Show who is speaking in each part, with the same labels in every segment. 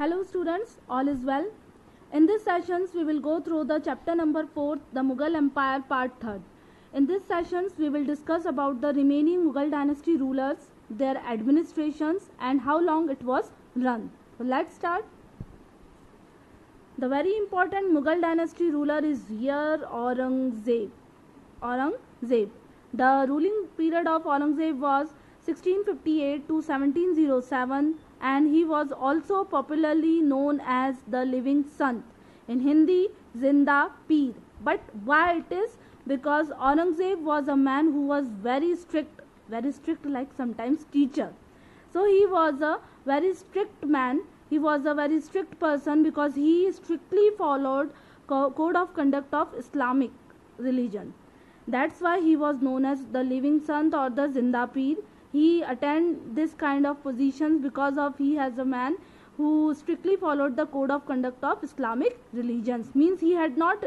Speaker 1: Hello students, all is well. In this sessions we will go through the chapter number 4, the Mughal Empire part 3rd. In this sessions we will discuss about the remaining Mughal dynasty rulers, their administrations and how long it was run. So let's start. The very important Mughal dynasty ruler is here Aurangzeb. The ruling period of Aurangzeb was 1658 to 1707 and he was also popularly known as the living Sant. In Hindi, Zinda Peer. But why it is? Because Aurangzeb was a man who was very strict like sometimes teacher. So he was a very strict man. He was a very strict person because he strictly followed code of conduct of Islamic religion. That's why he was known as the living Sant or the Zinda Peer. He attained this kind of positions because of he has a man who strictly followed the code of conduct of Islamic religions. Means he had not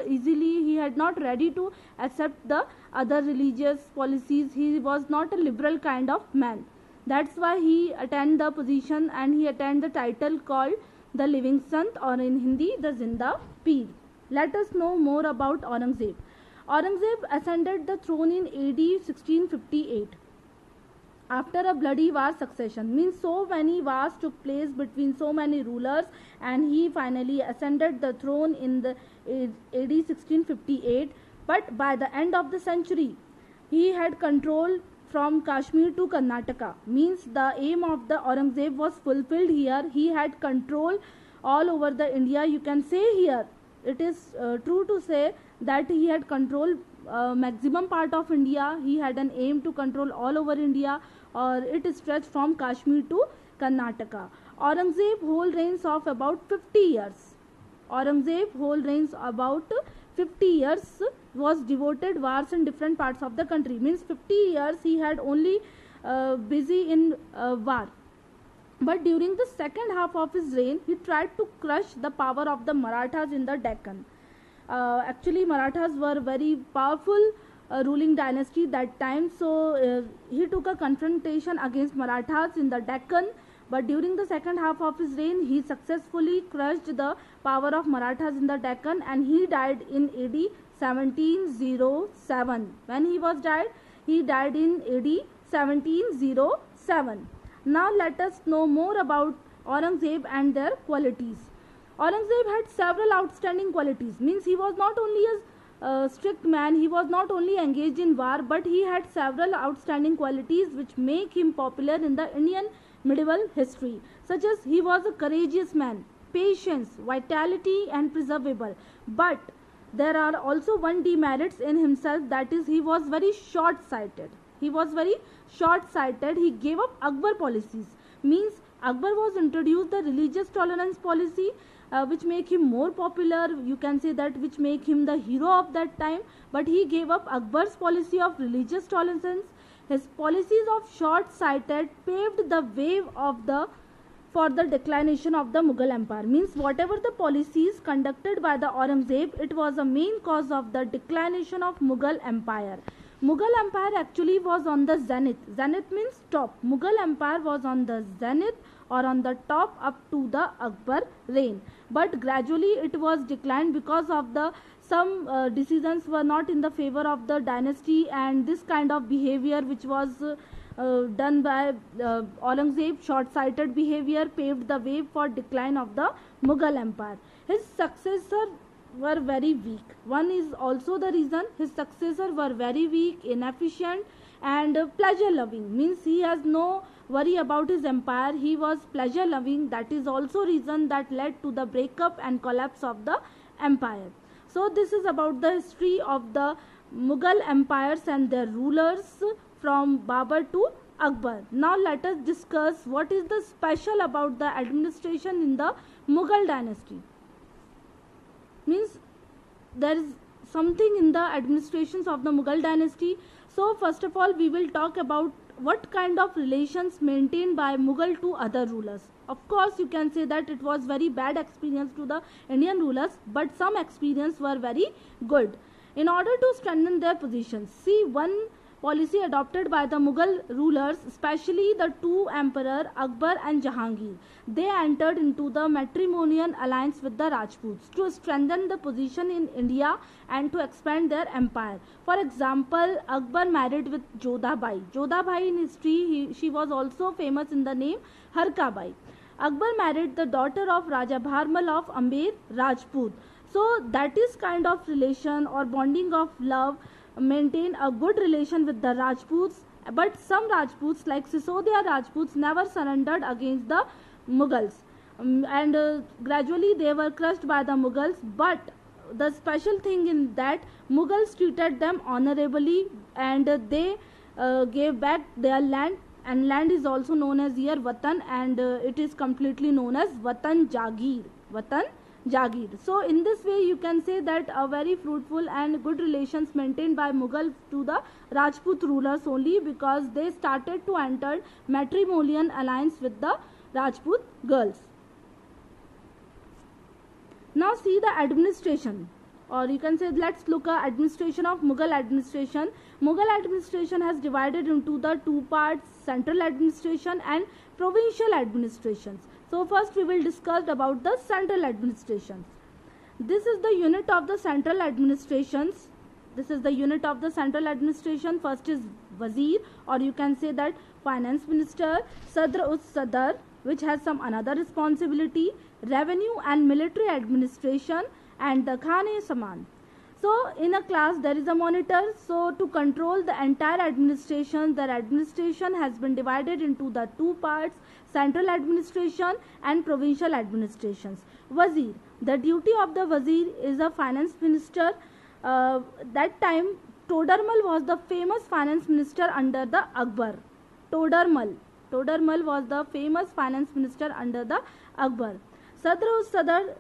Speaker 1: ready to accept the other religious policies. He was not a liberal kind of man. That's why he attained the position and he attained the title called the living Sant or in Hindi the Zinda Peer. Let us know more about Aurangzeb. Aurangzeb ascended the throne in AD 1658. After a bloody war succession, means so many wars took place between so many rulers and he finally ascended the throne in the AD 1658. But by the end of the century, he had control from Kashmir to Karnataka. Means the aim of the Aurangzeb was fulfilled here. He had control all over the India. You can say here, it is true to say that he had control maximum part of India. He had an aim to control all over India, or it stretched from Kashmir to Karnataka. Aurangzeb whole reigns of about 50 years. Aurangzeb whole reigns about 50 years was devoted wars in different parts of the country. Means 50 years he had only busy in war. But during the second half of his reign, he tried to crush the power of the Marathas in the Deccan. Actually Marathas were very powerful ruling dynasty that time, so he took a confrontation against Marathas in the Deccan, but during the second half of his reign he successfully crushed the power of Marathas in the Deccan and he died in AD 1707. When he died in AD 1707. Now let us know more about Aurangzeb and their qualities. Aurangzeb had several outstanding qualities. Means he was not only a strict man, he was not only engaged in war, but he had several outstanding qualities which make him popular in the Indian medieval history. Such as he was a courageous man, patience, vitality and preservable. But there are also one demerits in himself, that is he was very short-sighted. He gave up Akbar policies. Means Akbar was introduced the religious tolerance policy, which make him more popular. You can say that which make him the hero of that time. But he gave up Akbar's policy of religious tolerance. His policies of short-sighted paved the way for the declination of the Mughal Empire. Means whatever the policies conducted by the Aurangzeb, it was a main cause of the declination of Mughal Empire. Mughal Empire actually was on the zenith. Zenith means top. Mughal Empire was on the zenith or on the top up to the Akbar reign. But gradually it was declined because of some decisions were not in the favor of the dynasty, and this kind of behavior which was done by Aurangzeb, short-sighted behavior, paved the way for decline of the Mughal Empire. His successor were very weak. One is also the reason his successor were very weak, inefficient and pleasure loving. Means he has no worry about his empire. He was pleasure loving. That is also reason that led to the breakup and collapse of the empire. So this is about the history of the Mughal empires and their rulers from Babur to Akbar. Now let us discuss what is the special about the administration in the Mughal dynasty. Means there is something in the administrations of the Mughal dynasty. So first of all we will talk about what kind of relations maintained by Mughal to other rulers. Of course you can say that it was very bad experience to the Indian rulers, but some experience were very good. In order to strengthen their positions, see one policy adopted by the Mughal rulers, especially the two emperors Akbar and Jahangir. They entered into the matrimonial alliance with the Rajputs to strengthen the position in India and to expand their empire. For example, Akbar married with Jodha Bai. Jodha Bai in history, she was also famous in the name Harka Bai. Akbar married the daughter of Raja Bharmal of Amber Rajput. So that is kind of relation or bonding of love, maintain a good relation with the Rajputs. But some Rajputs like Sisodia Rajputs never surrendered against the Mughals, and gradually they were crushed by the Mughals. But the special thing in that Mughals treated them honorably, and they gave back their land, and land is also known as here Watan, and it is completely known as Watan Jagir. Watan Jagir. So in this way you can say that a very fruitful and good relations maintained by Mughal to the Rajput rulers only, because they started to enter matrimonial alliance with the Rajput girls. Now see the administration, or you can say let's look at administration of Mughal administration. Mughal administration has divided into the two parts, central administration and provincial administrations. So first we will discuss about the central administrations. This is the unit of the central administrations. This is the unit of the central administration. First is Wazir, or you can say that finance minister, Sadr us Sadr, which has some another responsibility, revenue and military administration, and the Khane-e-Saman. So in a class there is a monitor. So to control the entire administration, their administration has been divided into the two parts, central administration and provincial administrations. Wazir, the duty of the Wazir is a finance minister. That time Todarmal was the famous finance minister under the Akbar. Todarmal was the famous finance minister under the Akbar. Sadr us Sadr,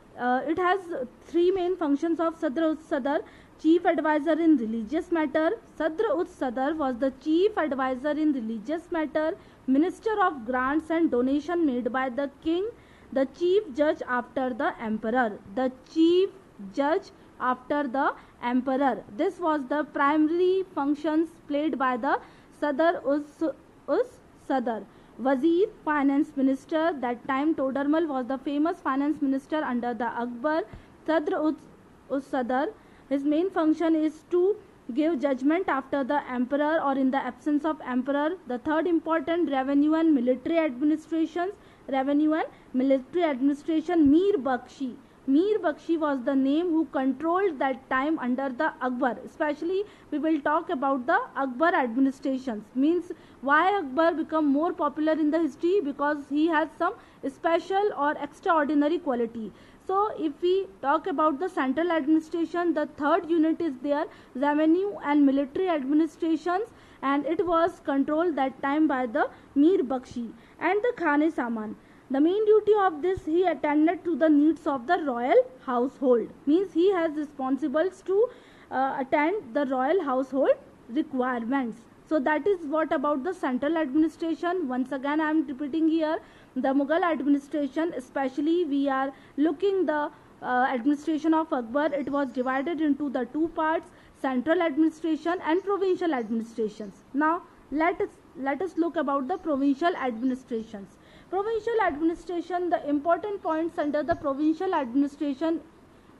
Speaker 1: it has three main functions of Sadr us Sadr. Chief advisor in religious matter. Sadr us Sadr was the chief advisor in religious matter, minister of grants and donation made by the king, the chief judge after the emperor. The chief judge after the emperor. This was the primary functions played by the Sadr us Sadr. Wazir, finance minister. That time Todarmal was the famous finance minister under the Akbar. Sadr us Sadr, his main function is to give judgment after the emperor or in the absence of emperor. The third important, revenue and military administrations. Revenue and military administration, Mir Bakshi. Mir Bakshi was the name who controlled that time under the Akbar. Especially we will talk about the Akbar administrations. Means why Akbar become more popular in the history, because he has some special or extraordinary quality. So if we talk about the central administration, the third unit is there, revenue and military administrations, and it was controlled that time by the Mir Bakshi. And the Khane-e-Saman, the main duty of this, he attended to the needs of the royal household. Means he has responsibilities to attend the royal household requirements. So that is what about the central administration. Once again I am repeating here, the Mughal administration, especially we are looking the administration of Akbar, it was divided into the two parts, central administration and provincial administrations. Now let us look about the provincial administrations. Provincial administration, the important points under the provincial administration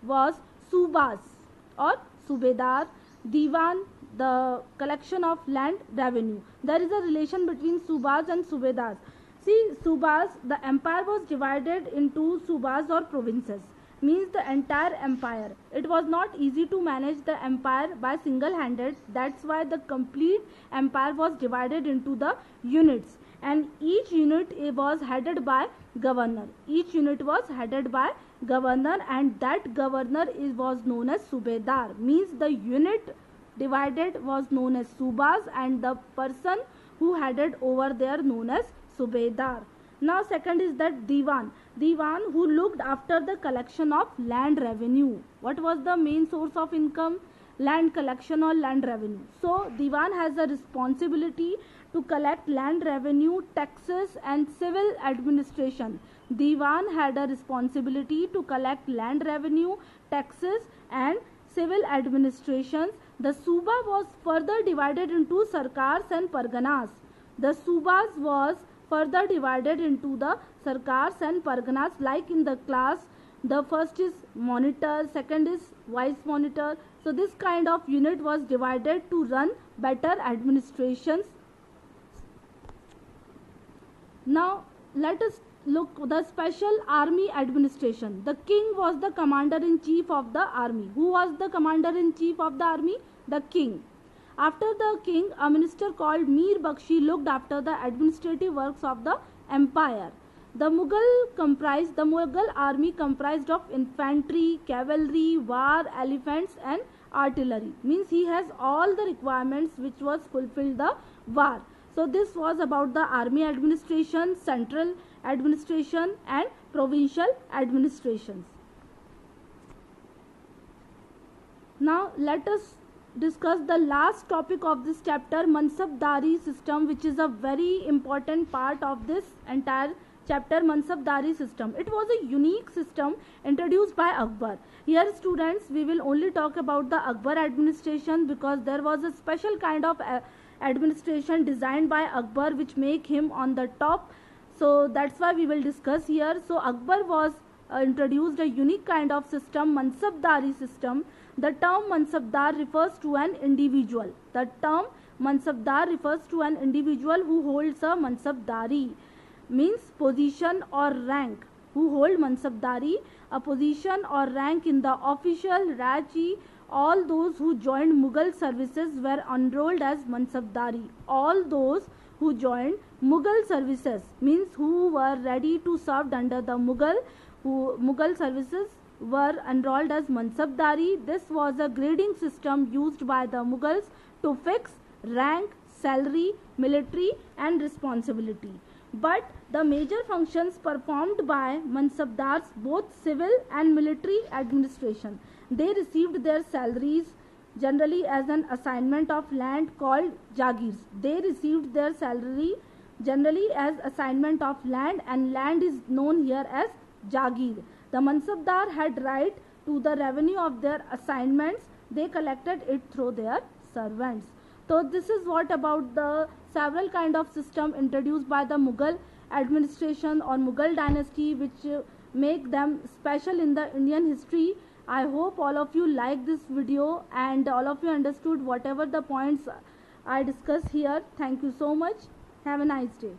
Speaker 1: was Subas or Subedar, Diwan, the collection of land, revenue. There is a relation between Subas and Subedars. See, Subas, the empire was divided into Subas or provinces, means the entire empire. It was not easy to manage the empire by single-handed. That's why the complete empire was divided into the units, and each unit was headed by governor. Each unit was headed by governor, and that governor was known as Subedar. Means the unit divided was known as Subas, and the person who headed over there known as Subedar. Now second is that Diwan. Diwan who looked after the collection of land revenue. What was the main source of income? Land collection or land revenue. So Diwan has a responsibility to collect land revenue, taxes and civil administration. Diwan had a responsibility to collect land revenue, taxes and civil administrations. The Suba was further divided into Sarkars and Parganas. The Subas was further divided into the Sarkars and Parganas, like in the class. The first is monitor, second is vice monitor. So this kind of unit was divided to run better administrations. Now let us look the special army administration. The king was the commander in chief of the army. Who was the commander in chief of the army? The king. After the king, a minister called Mir Bakshi looked after the administrative works of the empire. The Mughal army comprised of infantry, cavalry, war, elephants and artillery. Means he has all the requirements which was fulfilled the war. So this was about the army administration, central administration and provincial administrations. Now let us discuss the last topic of this chapter, Mansabdari system, which is a very important part of this entire chapter. Mansabdari system. It was a unique system introduced by Akbar. Here students, we will only talk about the Akbar administration, because there was a special kind of administration designed by Akbar which make him on the top. So that's why we will discuss here. So Akbar was introduced a unique kind of system, Mansabdari system. The term Mansabdar refers to an individual. The term Mansabdar refers to an individual who holds a Mansabdari, means position or rank. Who hold Mansabdari, a position or rank in the official Raji. All those who joined Mughal services were enrolled as Mansabdari. All those who joined Mughal services, means who were ready to serve under the Mughal services, were enrolled as Mansabdari. This was a grading system used by the Mughals to fix rank, salary, military and responsibility. But the major functions performed by Mansabdars, both civil and military administration. They received their salaries generally as an assignment of land called Jagirs. They received their salary generally as assignment of land, and land is known here as Jagir. The Mansabdar had right to the revenue of their assignments. They collected it through their servants. So this is what about the several kind of system introduced by the Mughal administration or Mughal dynasty, which make them special in the Indian history. I hope all of you like this video and all of you understood whatever the points I discussed here. Thank you so much. Have a nice day.